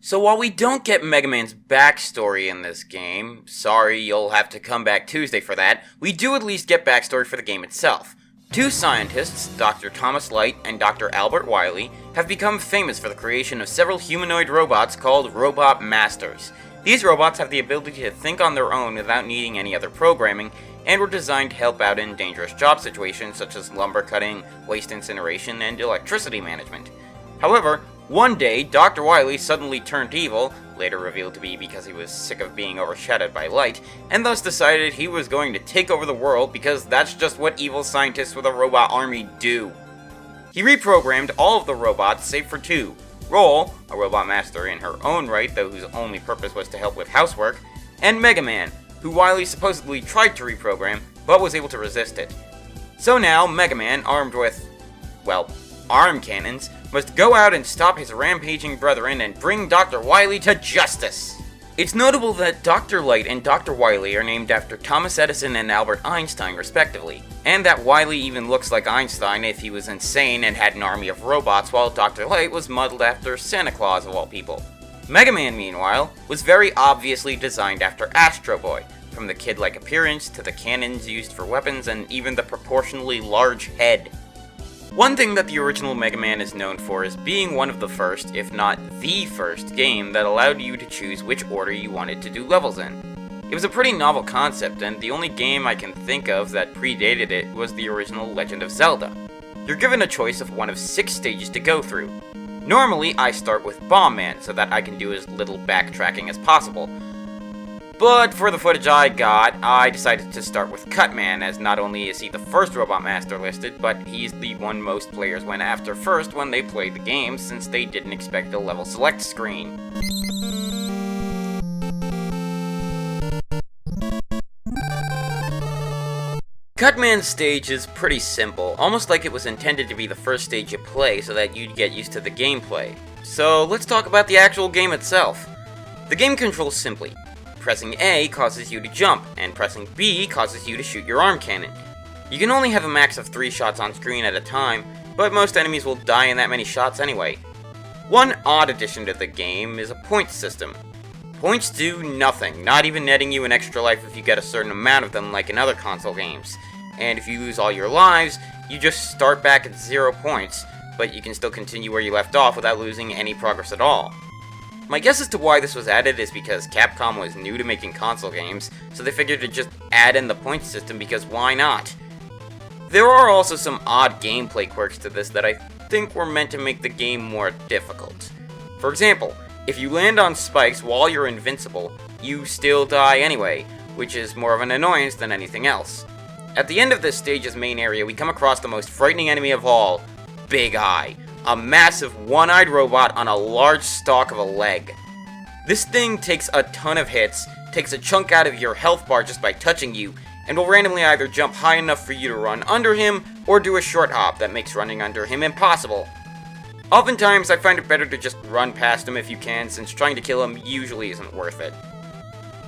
So while we don't get Mega Man's backstory in this game, sorry, you'll have to come back Tuesday for that, we do at least get backstory for the game itself. Two scientists, Dr. Thomas Light and Dr. Albert Wily, have become famous for the creation of several humanoid robots called Robot Masters. These robots have the ability to think on their own without needing any other programming, and were designed to help out in dangerous job situations such as lumber cutting, waste incineration, and electricity management. However, one day, Dr. Wily suddenly turned evil, later revealed to be because he was sick of being overshadowed by light, and thus decided he was going to take over the world because that's just what evil scientists with a robot army do. He reprogrammed all of the robots save for two: Roll, a robot master in her own right, though whose only purpose was to help with housework, and Mega Man, who Wily supposedly tried to reprogram, but was able to resist it. So now, Mega Man, armed with, well, arm cannons, must go out and stop his rampaging brethren and bring Dr. Wily to justice. It's notable that Dr. Light and Dr. Wily are named after Thomas Edison and Albert Einstein respectively, and that Wily even looks like Einstein if he was insane and had an army of robots, while Dr. Light was modeled after Santa Claus of all people. Mega Man, meanwhile, was very obviously designed after Astro Boy, from the kid-like appearance to the cannons used for weapons and even the proportionally large head. One thing that the original Mega Man is known for is being one of the first, if not the first, game that allowed you to choose which order you wanted to do levels in. It was a pretty novel concept, and the only game I can think of that predated it was the original Legend of Zelda. You're given a choice of one of 6 stages to go through. Normally, I start with Bomb Man so that I can do as little backtracking as possible. But for the footage I got, I decided to start with Cutman, as not only is he the first Robot Master listed, but he's the one most players went after first when they played the game, since they didn't expect a level select screen. Cutman's stage is pretty simple, almost like it was intended to be the first stage you play so that you'd get used to the gameplay. So let's talk about the actual game itself. The game controls simply. Pressing A causes you to jump, and pressing B causes you to shoot your arm cannon. You can only have a max of 3 shots on screen at a time, but most enemies will die in that many shots anyway. One odd addition to the game is a points system. Points do nothing, not even netting you an extra life if you get a certain amount of them like in other console games. And if you lose all your lives, you just start back at 0 points, but you can still continue where you left off without losing any progress at all. My guess as to why this was added is because Capcom was new to making console games, so they figured to just add in the point system because why not? There are also some odd gameplay quirks to this that I think were meant to make the game more difficult. For example, if you land on spikes while you're invincible, you still die anyway, which is more of an annoyance than anything else. At the end of this stage's main area, we come across the most frightening enemy of all, Big Eye. A massive one-eyed robot on a large stalk of a leg. This thing takes a ton of hits, takes a chunk out of your health bar just by touching you, and will randomly either jump high enough for you to run under him, or do a short hop that makes running under him impossible. Oftentimes, I find it better to just run past him if you can, since trying to kill him usually isn't worth it.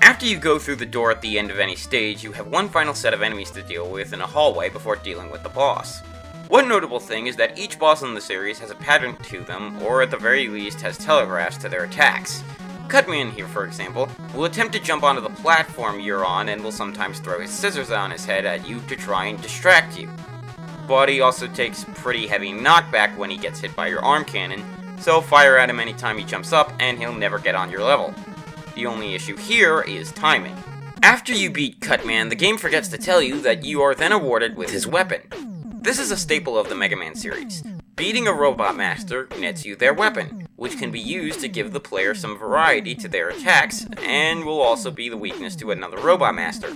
After you go through the door at the end of any stage, you have one final set of enemies to deal with in a hallway before dealing with the boss. One notable thing is that each boss in the series has a pattern to them, or at the very least has telegraphs to their attacks. Cutman here, for example, will attempt to jump onto the platform you're on and will sometimes throw his scissors on his head at you to try and distract you. But he also takes pretty heavy knockback when he gets hit by your arm cannon, so fire at him anytime he jumps up and he'll never get on your level. The only issue here is timing. After you beat Cutman, the game forgets to tell you that you are then awarded with his weapon. This is a staple of the Mega Man series. Beating a Robot Master nets you their weapon, which can be used to give the player some variety to their attacks, and will also be the weakness to another Robot Master.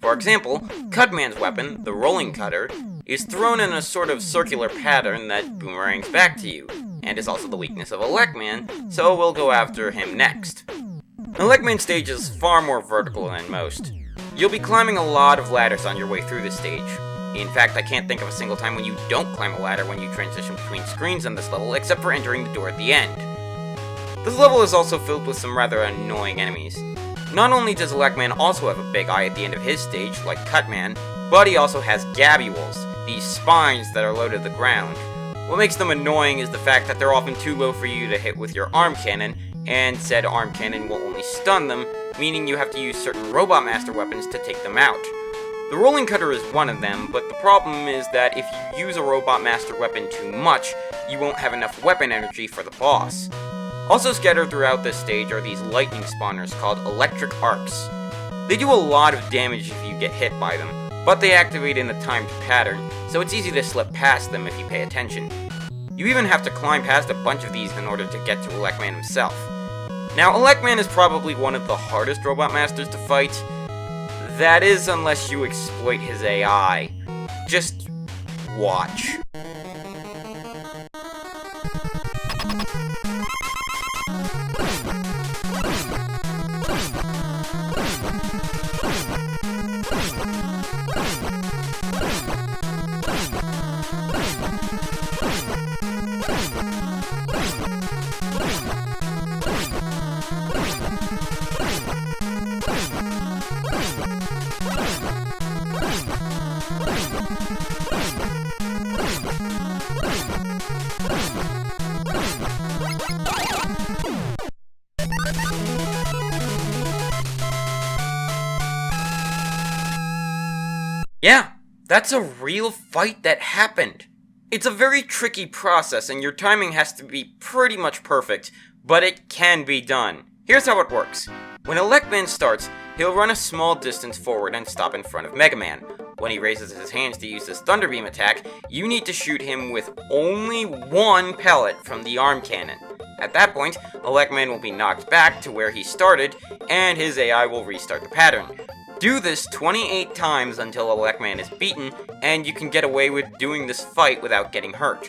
For example, Cutman's weapon, the Rolling Cutter, is thrown in a sort of circular pattern that boomerangs back to you, and is also the weakness of Electman, so we'll go after him next. Electman's stage is far more vertical than most. You'll be climbing a lot of ladders on your way through this stage. In fact, I can't think of a single time when you don't climb a ladder when you transition between screens on this level, except for entering the door at the end. This level is also filled with some rather annoying enemies. Not only does Electman also have a big eye at the end of his stage, like Cutman, but he also has Gabules, these spines that are low to the ground. What makes them annoying is the fact that they're often too low for you to hit with your arm cannon, and said arm cannon will only stun them, meaning you have to use certain Robot Master weapons to take them out. The rolling cutter is one of them, but the problem is that if you use a Robot Master weapon too much, you won't have enough weapon energy for the boss. Also scattered throughout this stage are these lightning spawners called electric arcs. They do a lot of damage if you get hit by them, but they activate in a timed pattern, so it's easy to slip past them if you pay attention. You even have to climb past a bunch of these in order to get to Electman himself. Now, Electman is probably one of the hardest Robot Masters to fight. That is, unless you exploit his AI. Just watch. Yeah, that's a real fight that happened. It's a very tricky process and your timing has to be pretty much perfect, but it can be done. Here's how it works. When Electman starts, he'll run a small distance forward and stop in front of Mega Man. When he raises his hands to use his Thunder Beam attack, you need to shoot him with only one pellet from the arm cannon. At that point, Electman will be knocked back to where he started, and his AI will restart the pattern. Do this 28 times until Electman is beaten, and you can get away with doing this fight without getting hurt.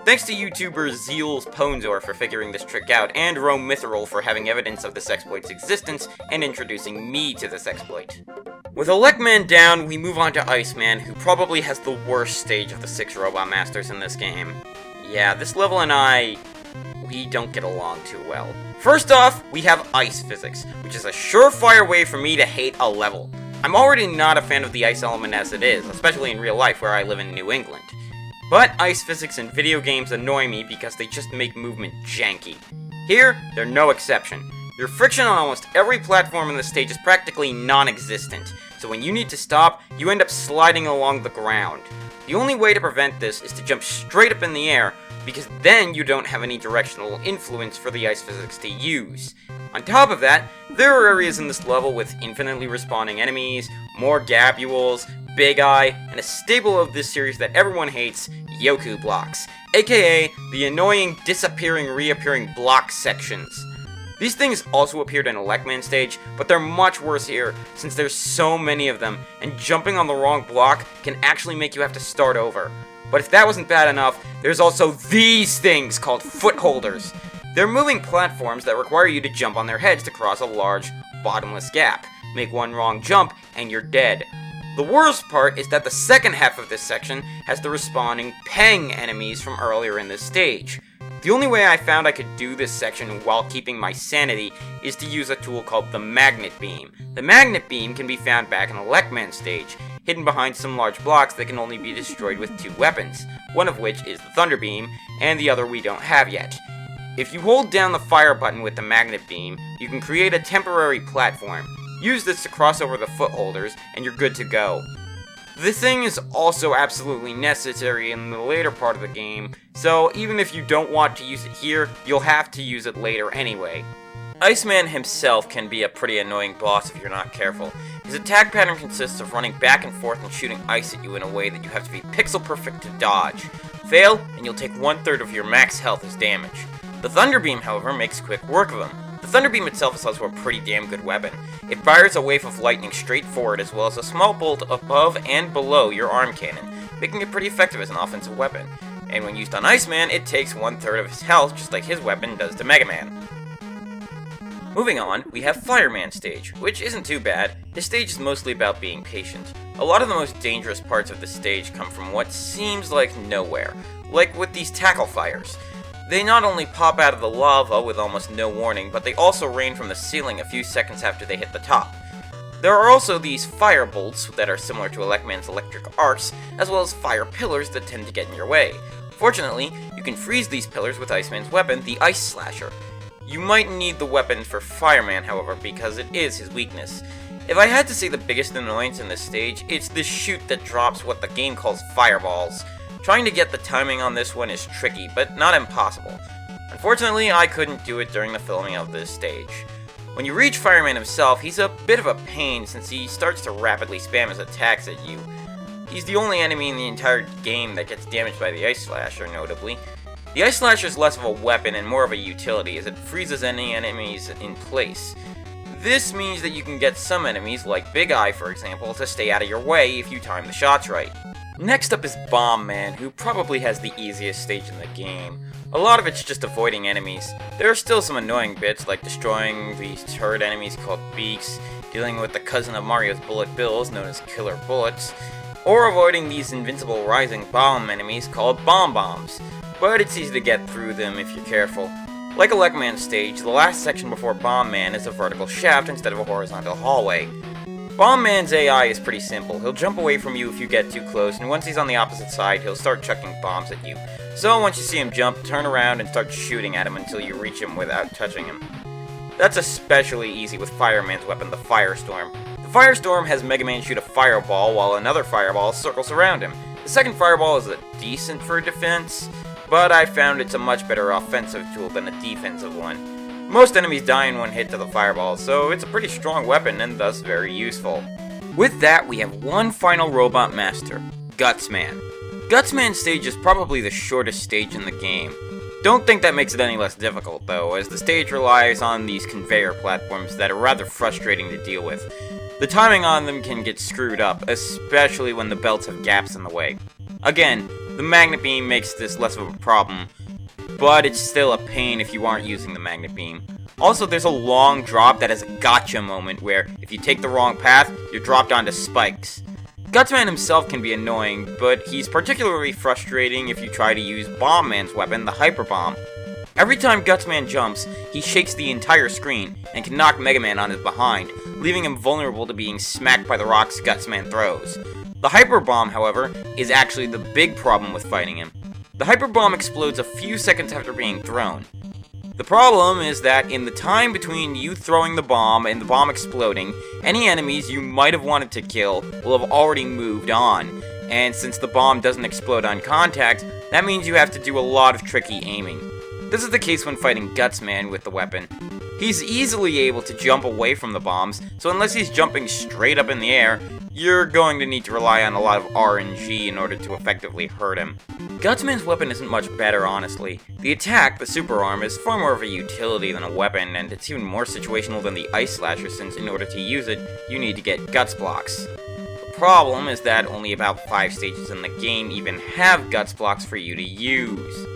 Thanks to YouTuber Zeal's Ponzor for figuring this trick out, and Rome Mithril for having evidence of this exploit's existence and introducing me to this exploit. With Electman down, we move on to Iceman, who probably has the worst stage of the 6 Robot Masters in this game. Yeah, this level and we don't get along too well. First off, we have ice physics, which is a surefire way for me to hate a level. I'm already not a fan of the ice element as it is, especially in real life where I live in New England. But ice physics in video games annoy me because they just make movement janky. Here, they're no exception. Your friction on almost every platform in the stage is practically non-existent, so when you need to stop, you end up sliding along the ground. The only way to prevent this is to jump straight up in the air, because then you don't have any directional influence for the ice physics to use. On top of that, there are areas in this level with infinitely respawning enemies, more gabules, Big Eye, and a staple of this series that everyone hates, Yoku blocks, aka the annoying disappearing reappearing block sections. These things also appeared in Electman stage, but they're much worse here since there's so many of them, and jumping on the wrong block can actually make you have to start over. But if that wasn't bad enough, there's also these things called footholders. They're moving platforms that require you to jump on their heads to cross a large, bottomless gap. Make one wrong jump, and you're dead. The worst part is that the second half of this section has the respawning Peng enemies from earlier in this stage. The only way I found I could do this section while keeping my sanity is to use a tool called the Magnet Beam. The Magnet Beam can be found back in the Electman stage, hidden behind some large blocks that can only be destroyed with 2 weapons, one of which is the Thunder Beam, and the other we don't have yet. If you hold down the fire button with the Magnet Beam, you can create a temporary platform. Use this to cross over the footholders, and you're good to go. This thing is also absolutely necessary in the later part of the game, so even if you don't want to use it here, you'll have to use it later anyway. Iceman himself can be a pretty annoying boss if you're not careful. His attack pattern consists of running back and forth and shooting ice at you in a way that you have to be pixel perfect to dodge. Fail, and you'll take 1/3 of your max health as damage. The Thunder Beam, however, makes quick work of him. The Thunder Beam itself is also a pretty damn good weapon. It fires a wave of lightning straight forward as well as a small bolt above and below your arm cannon, making it pretty effective as an offensive weapon. And when used on Iceman, it takes 1/3 of his health just like his weapon does to Mega Man. Moving on, we have Fireman stage, which isn't too bad. This stage is mostly about being patient. A lot of the most dangerous parts of this stage come from what seems like nowhere, like with these tackle fires. They not only pop out of the lava with almost no warning, but they also rain from the ceiling a few seconds after they hit the top. There are also these fire bolts that are similar to Electman's electric arcs, as well as fire pillars that tend to get in your way. Fortunately, you can freeze these pillars with Iceman's weapon, the Ice Slasher. You might need the weapon for Fireman, however, because it is his weakness. If I had to say the biggest annoyance in this stage, it's the chute that drops what the game calls fireballs. Trying to get the timing on this one is tricky, but not impossible. Unfortunately, I couldn't do it during the filming of this stage. When you reach Fireman himself, he's a bit of a pain since he starts to rapidly spam his attacks at you. He's the only enemy in the entire game that gets damaged by the Ice Slasher, notably. The Ice Slasher is less of a weapon and more of a utility, as it freezes any enemies in place. This means that you can get some enemies, like Big Eye for example, to stay out of your way if you time the shots right. Next up is Bomb Man, who probably has the easiest stage in the game. A lot of it's just avoiding enemies. There are still some annoying bits, like destroying these turret enemies called Beaks, dealing with the cousin of Mario's Bullet Bills, known as Killer Bullets, or avoiding these invincible rising bomb enemies called Bomb Bombs, but it's easy to get through them if you're careful. Like a Legman stage, the last section before Bomb Man is a vertical shaft instead of a horizontal hallway. Bomb Man's AI is pretty simple. He'll jump away from you if you get too close, and once he's on the opposite side, he'll start chucking bombs at you. So once you see him jump, turn around and start shooting at him until you reach him without touching him. That's especially easy with Fireman's weapon, the Firestorm. The Firestorm has Mega Man shoot a fireball while another fireball circles around him. The second fireball is decent for defense, but I found it's a much better offensive tool than a defensive one. Most enemies die in one hit to the fireball, so it's a pretty strong weapon and thus very useful. With that, we have one final robot master, Gutsman. Gutsman's stage is probably the shortest stage in the game. Don't think that makes it any less difficult though, as the stage relies on these conveyor platforms that are rather frustrating to deal with. The timing on them can get screwed up, especially when the belts have gaps in the way. Again, the magnet beam makes this less of a problem, but it's still a pain if you aren't using the magnet beam. Also, there's a long drop that has a gotcha moment where, if you take the wrong path, you're dropped onto spikes. Gutsman himself can be annoying, but he's particularly frustrating if you try to use Bomb Man's weapon, the Hyper Bomb. Every time Gutsman jumps, he shakes the entire screen, and can knock Mega Man on his behind, leaving him vulnerable to being smacked by the rocks Gutsman throws. The Hyper Bomb, however, is actually the big problem with fighting him. The Hyper Bomb explodes a few seconds after being thrown. The problem is that in the time between you throwing the bomb and the bomb exploding, any enemies you might have wanted to kill will have already moved on, and since the bomb doesn't explode on contact, that means you have to do a lot of tricky aiming. This is the case when fighting Gutsman with the weapon. He's easily able to jump away from the bombs, so unless he's jumping straight up in the air, you're going to need to rely on a lot of RNG in order to effectively hurt him. Gutsman's weapon isn't much better, honestly. The attack, the super arm, is far more of a utility than a weapon, and it's even more situational than the Ice Slasher since in order to use it, you need to get Guts blocks. The problem is that only about 5 stages in the game even have Guts blocks for you to use.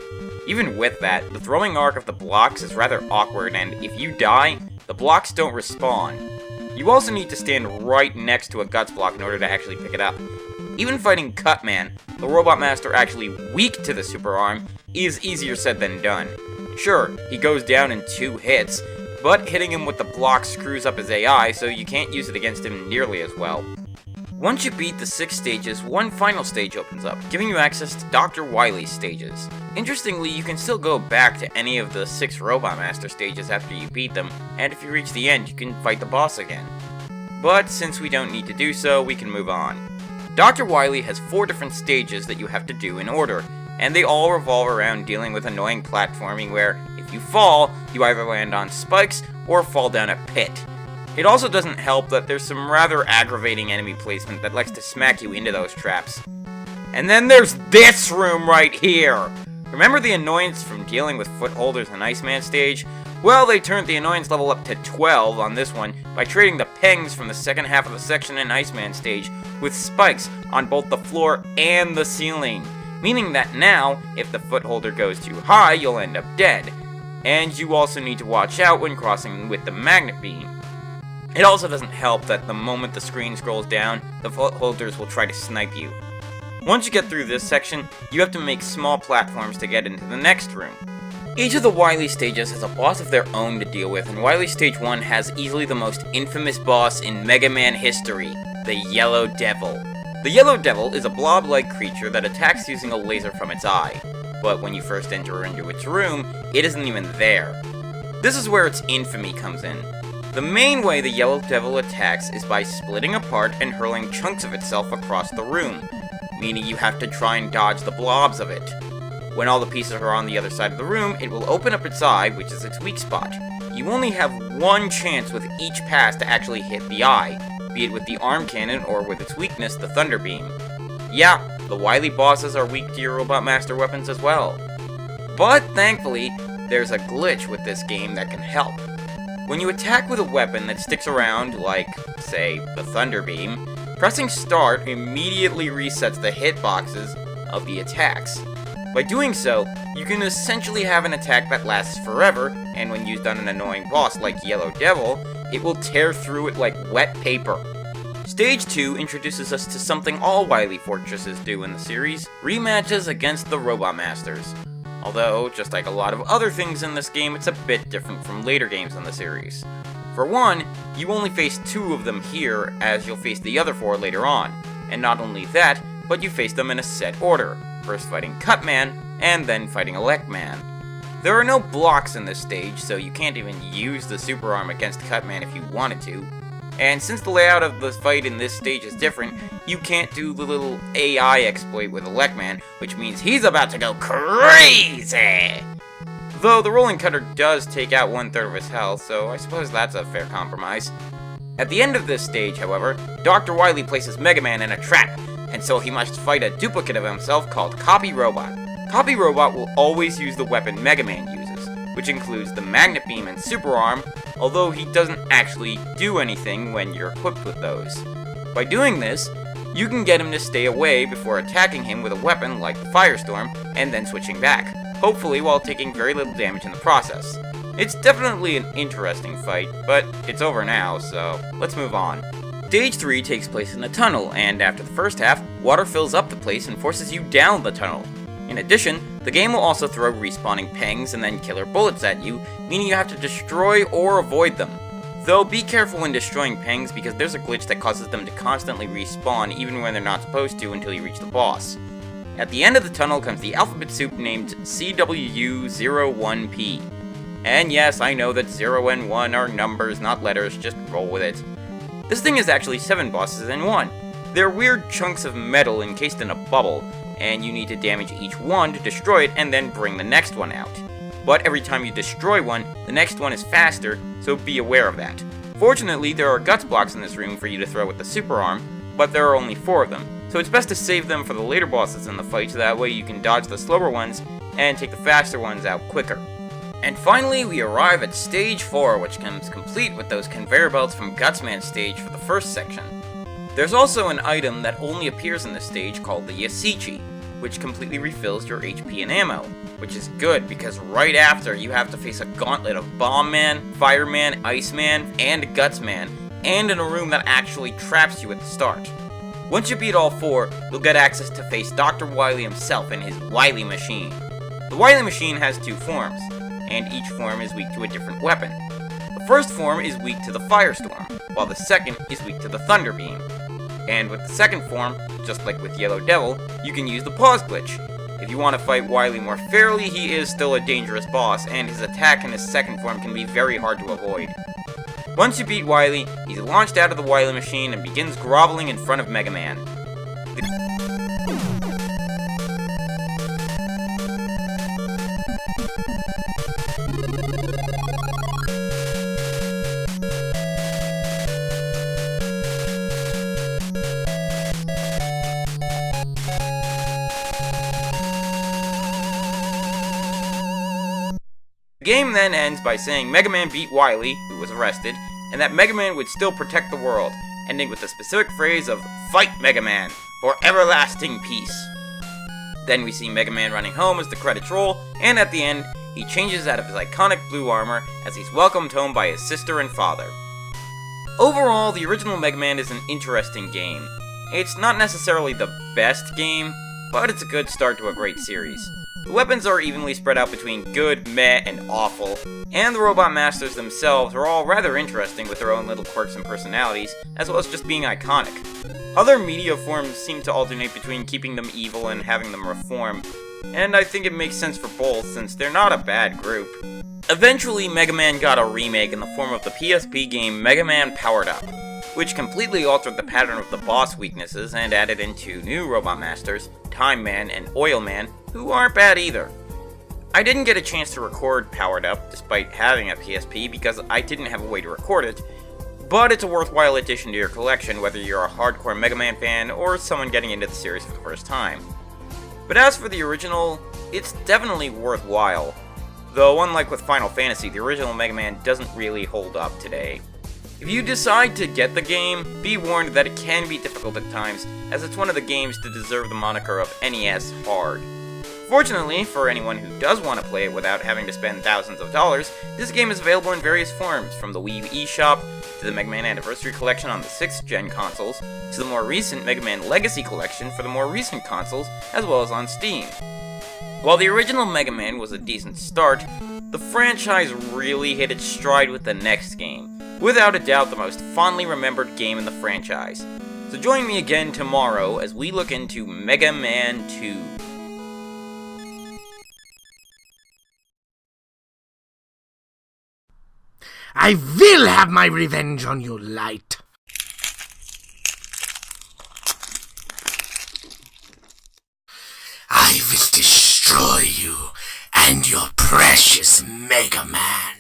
Even with that, the throwing arc of the blocks is rather awkward, and if you die, the blocks don't respawn. You also need to stand right next to a Guts block in order to actually pick it up. Even fighting Cutman, the Robot Master actually weak to the super arm, is easier said than done. Sure, he goes down in 2 hits, but hitting him with the block screws up his AI, so you can't use it against him nearly as well. Once you beat the 6 stages, one final stage opens up, giving you access to Dr. Wily's stages. Interestingly, you can still go back to any of the 6 Robot Master stages after you beat them, and if you reach the end, you can fight the boss again. But since we don't need to do so, we can move on. Dr. Wily has 4 different stages that you have to do in order, and they all revolve around dealing with annoying platforming where, if you fall, you either land on spikes or fall down a pit. It also doesn't help that there's some rather aggravating enemy placement that likes to smack you into those traps. And then there's this room right here! Remember the annoyance from dealing with footholders in Iceman stage? Well, they turned the annoyance level up to 12 on this one by trading the pengs from the second half of the section in Iceman stage with spikes on both the floor and the ceiling. Meaning that now, if the footholder goes too high, you'll end up dead. And you also need to watch out when crossing with the magnet beam. It also doesn't help that the moment the screen scrolls down, the footholders will try to snipe you. Once you get through this section, you have to make small platforms to get into the next room. Each of the Wily stages has a boss of their own to deal with, and Wily Stage 1 has easily the most infamous boss in Mega Man history, the Yellow Devil. The Yellow Devil is a blob-like creature that attacks using a laser from its eye. but when you first enter into its room, it isn't even there. This is where its infamy comes in. The main way the Yellow Devil attacks is by splitting apart and hurling chunks of itself across the room, meaning you have to try and dodge the blobs of it. When all the pieces are on the other side of the room, it will open up its eye, which is its weak spot. You only have one chance with each pass to actually hit the eye, be it with the arm cannon or with its weakness, the Thunder Beam. Yeah, the Wily bosses are weak to your Robot Master weapons as well. But thankfully, there's a glitch with this game that can help. When you attack with a weapon that sticks around, like, say, the Thunder Beam, pressing start immediately resets the hitboxes of the attacks. By doing so, you can essentially have an attack that lasts forever, and when used on an annoying boss like Yellow Devil, it will tear through it like wet paper. Stage 2 introduces us to something all Wily Fortresses do in the series, rematches against the Robot Masters. Although, just like a lot of other things in this game, it's a bit different from later games in the series. For one, you only face 2 of them here, as you'll face the other 4 later on. And not only that, but you face them in a set order, first fighting Cutman, and then fighting Electman. There are no blocks in this stage, so you can't even use the Super Arm against Cutman if you wanted to. And since the layout of the fight in this stage is different, you can't do the little AI exploit with Electman, which means he's about to go crazy! Though the Rolling Cutter does take out 1/3 of his health, so I suppose that's a fair compromise. At the end of this stage, however, Dr. Wily places Mega Man in a trap, and so he must fight a duplicate of himself called Copy Robot. Copy Robot will always use the weapon Mega Man uses, which includes the Magnet Beam and Super Arm, although he doesn't actually do anything when you're equipped with those. By doing this, you can get him to stay away before attacking him with a weapon like the Firestorm, and then switching back, hopefully while taking very little damage in the process. It's definitely an interesting fight, but it's over now, so let's move on. Stage 3 takes place in a tunnel, and after the first half, water fills up the place and forces you down the tunnel. In addition, the game will also throw respawning pangs and then killer bullets at you, meaning you have to destroy or avoid them. Though be careful when destroying pangs because there's a glitch that causes them to constantly respawn even when they're not supposed to until you reach the boss. At the end of the tunnel comes the alphabet soup named CWU01P. And yes, I know that 0 and 1 are numbers, not letters, just roll with it. This thing is actually 7 bosses in one. They're weird chunks of metal encased in a bubble, and you need to damage each one to destroy it and then bring the next one out. But every time you destroy one, the next one is faster, so be aware of that. Fortunately, there are guts blocks in this room for you to throw with the Super Arm, but there are only 4 of them, so it's best to save them for the later bosses in the fight so that way you can dodge the slower ones and take the faster ones out quicker. And finally, we arrive at Stage 4, which comes complete with those conveyor belts from Gutsman's stage for the first section. There's also an item that only appears in this stage called the Yasichi, which completely refills your HP and ammo, which is good because right after you have to face a gauntlet of Bomb Man, Fireman, Iceman, and Gutsman, and in a room that actually traps you at the start. Once you beat all 4, you'll get access to face Dr. Wily himself and his Wily Machine. The Wily Machine has 2 forms, and each form is weak to a different weapon. The first form is weak to the Firestorm, while the second is weak to the Thunder Beam. And with the second form, just like with Yellow Devil, you can use the pause glitch. If you want to fight Wily more fairly, he is still a dangerous boss, and his attack in his second form can be very hard to avoid. Once you beat Wily, he's launched out of the Wily Machine and begins groveling in front of Mega Man. The game then ends by saying Mega Man beat Wily, who was arrested, and that Mega Man would still protect the world, ending with the specific phrase of "Fight Mega Man, for everlasting peace." Then we see Mega Man running home as the credits roll, and at the end, he changes out of his iconic blue armor as he's welcomed home by his sister and father. Overall, the original Mega Man is an interesting game. It's not necessarily the best game, but it's a good start to a great series. The weapons are evenly spread out between good, meh, and awful, and the Robot Masters themselves are all rather interesting with their own little quirks and personalities, as well as just being iconic. Other media forms seem to alternate between keeping them evil and having them reform, and I think it makes sense for both since they're not a bad group. Eventually, Mega Man got a remake in the form of the PSP game Mega Man Powered Up, which completely altered the pattern of the boss weaknesses and added in 2 new Robot Masters, Time Man and Oil Man, who aren't bad either. I didn't get a chance to record Powered Up despite having a PSP because I didn't have a way to record it, but it's a worthwhile addition to your collection whether you're a hardcore Mega Man fan or someone getting into the series for the first time. But as for the original, it's definitely worthwhile, though unlike with Final Fantasy, the original Mega Man doesn't really hold up today. If you decide to get the game, be warned that it can be difficult at times, as it's one of the games to deserve the moniker of NES Hard. Fortunately, for anyone who does want to play it without having to spend thousands of dollars, this game is available in various forms, from the Wii eShop, to the Mega Man Anniversary Collection on the 6th Gen consoles, to the more recent Mega Man Legacy Collection for the more recent consoles, as well as on Steam. While the original Mega Man was a decent start, the franchise really hit its stride with the next game, without a doubt the most fondly remembered game in the franchise. So join me again tomorrow as we look into Mega Man 2. I will have my revenge on you, Light. I will destroy you and your precious Mega Man.